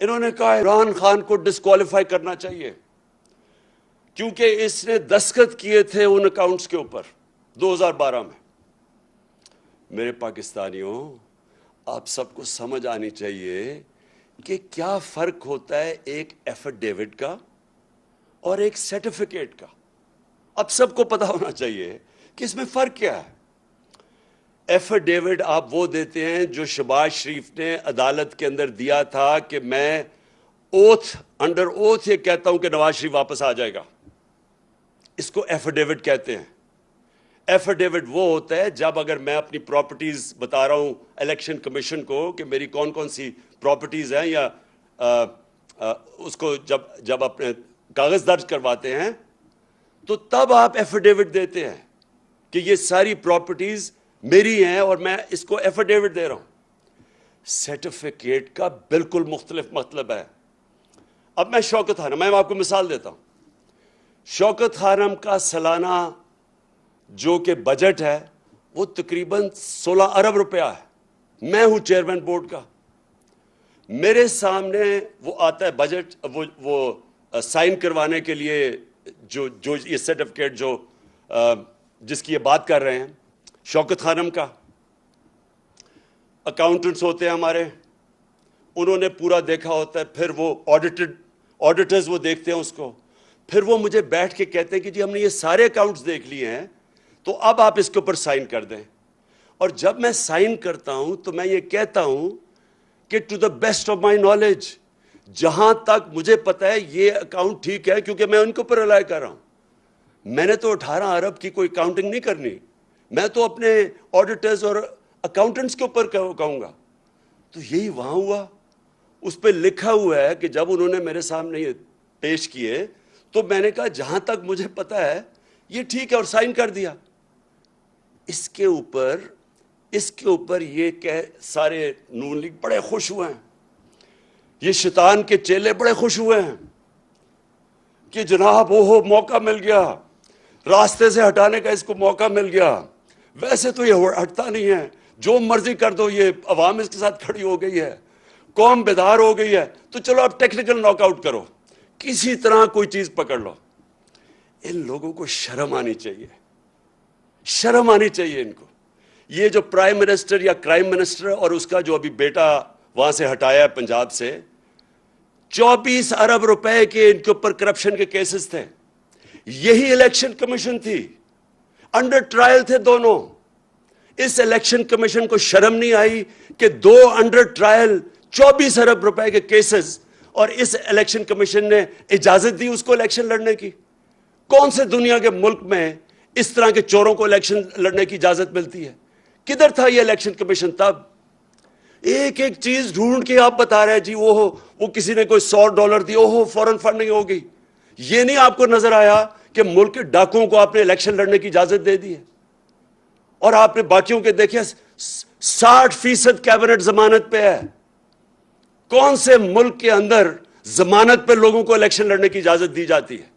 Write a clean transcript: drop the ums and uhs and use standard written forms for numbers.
انہوں نے کہا عمران خان کو ڈسکوالیفائی کرنا چاہیے کیونکہ اس نے دستخط کیے تھے ان اکاؤنٹس کے اوپر 2012 میں۔ میرے پاکستانیوں، آپ سب کو سمجھ آنی چاہیے کہ کیا فرق ہوتا ہے ایک ایفیڈیوٹ کا اور ایک سرٹیفکیٹ کا۔ اب سب کو پتا ہونا چاہیے کہ اس میں فرق کیا ہے۔ ایفیڈیوٹ آپ وہ دیتے ہیں جو شہباز شریف نے عدالت کے اندر دیا تھا کہ میں انڈر اوتھ یہ کہتا ہوں کہ نواز شریف واپس آ جائے گا، اس کو ایفیڈیوٹ کہتے ہیں۔ ایفیڈیوٹ وہ ہوتا ہے جب اگر میں اپنی پراپرٹیز بتا رہا ہوں الیکشن کمیشن کو کہ میری کون کون سی پراپرٹیز ہیں، یا اس کو جب اپنے کاغذ درج کرواتے ہیں تو تب آپ ایفیڈیوٹ دیتے ہیں کہ یہ ساری پراپرٹیز میری ہیں اور میں اس کو ایفیڈیوٹ دے رہا ہوں۔ سرٹیفکیٹ کا بالکل مختلف مطلب ہے۔ اب میں شوکت خانم، میں آپ کو مثال دیتا ہوں۔ شوکت خانم کا سالانہ جو کہ بجٹ ہے وہ تقریباً 16 ارب روپیہ ہے۔ میں ہوں چیئرمین بورڈ کا، میرے سامنے وہ آتا ہے بجٹ، وہ سائن کروانے کے لیے جو یہ سرٹیفکیٹ جو جس کی یہ بات کر رہے ہیں شوکت خانم کا، اکاؤنٹنٹس ہوتے ہیں ہمارے، انہوں نے پورا دیکھا ہوتا ہے، پھر وہ آڈیٹرز وہ دیکھتے ہیں اس کو، پھر وہ مجھے بیٹھ کے کہتے ہیں کہ جی ہم نے یہ سارے اکاؤنٹس دیکھ لیے ہیں تو اب آپ اس کے اوپر سائن کر دیں۔ اور جب میں سائن کرتا ہوں تو میں یہ کہتا ہوں کہ to the best of my knowledge, جہاں تک مجھے پتا ہے یہ اکاؤنٹ ٹھیک ہے، کیونکہ میں ان کے اوپر رلائی کر رہا ہوں۔ میں نے تو 18 ارب کی کوئی کاؤنٹنگ نہیں کرنی، میں تو اپنے آڈیٹرز اور اکاؤنٹنٹس کے اوپر کہوں گا۔ تو یہی وہاں ہوا، اس پہ لکھا ہوا ہے کہ جب انہوں نے میرے سامنے یہ پیش کیے تو میں نے کہا جہاں تک مجھے پتا ہے یہ ٹھیک ہے، اور سائن کر دیا۔ اس کے اوپر یہ کہ سارے نون لیگ بڑے خوش ہوئے ہیں، یہ شیطان کے چیلے بڑے خوش ہوئے ہیں کہ جناب وہ موقع مل گیا، راستے سے ہٹانے کا اس کو موقع مل گیا، ویسے تو یہ ہٹتا نہیں ہے، جو مرضی کر دو، یہ عوام اس کے ساتھ کھڑی ہو گئی ہے، قوم بیدار ہو گئی ہے، تو چلو اب ٹیکنیکل ناک آؤٹ کرو، کسی طرح کوئی چیز پکڑ لو۔ ان لوگوں کو شرم آنی چاہیے، شرم آنی چاہیے ان کو۔ یہ جو پرائم منسٹر یا کرائم منسٹر اور اس کا جو ابھی بیٹا وہاں سے ہٹایا ہے پنجاب سے، 24 ارب روپے کے ان کے اوپر کرپشن کے کیسز تھے۔ یہی الیکشن کمیشن تھی، انڈر ٹرائل تھے دونوں۔ اس الیکشن کمیشن کو شرم نہیں آئی کہ 2 انڈر ٹرائل 24 ارب روپے کے کیسز، اور اس الیکشن کمیشن نے اجازت دی اس کو الیکشن لڑنے کی؟ کون سے دنیا کے ملک میں اس طرح کے چوروں کو الیکشن لڑنے کی اجازت ملتی ہے؟ کدھر تھا یہ الیکشن کمیشن تب؟ ایک ایک چیز ڈھونڈ کے آپ بتا رہے ہیں جی وہ کسی نے کوئی $100 دی، فوراً فنڈنگ ہو گئی۔ یہ نہیں آپ کو نظر آیا کہ ملک کے ڈاکوؤں کو آپ نے الیکشن لڑنے کی اجازت دے دی ہے؟ اور آپ نے باقیوں کے دیکھے 60% کیبنٹ ضمانت پہ ہے۔ کون سے ملک کے اندر ضمانت پہ لوگوں کو الیکشن لڑنے کی اجازت دی جاتی ہے؟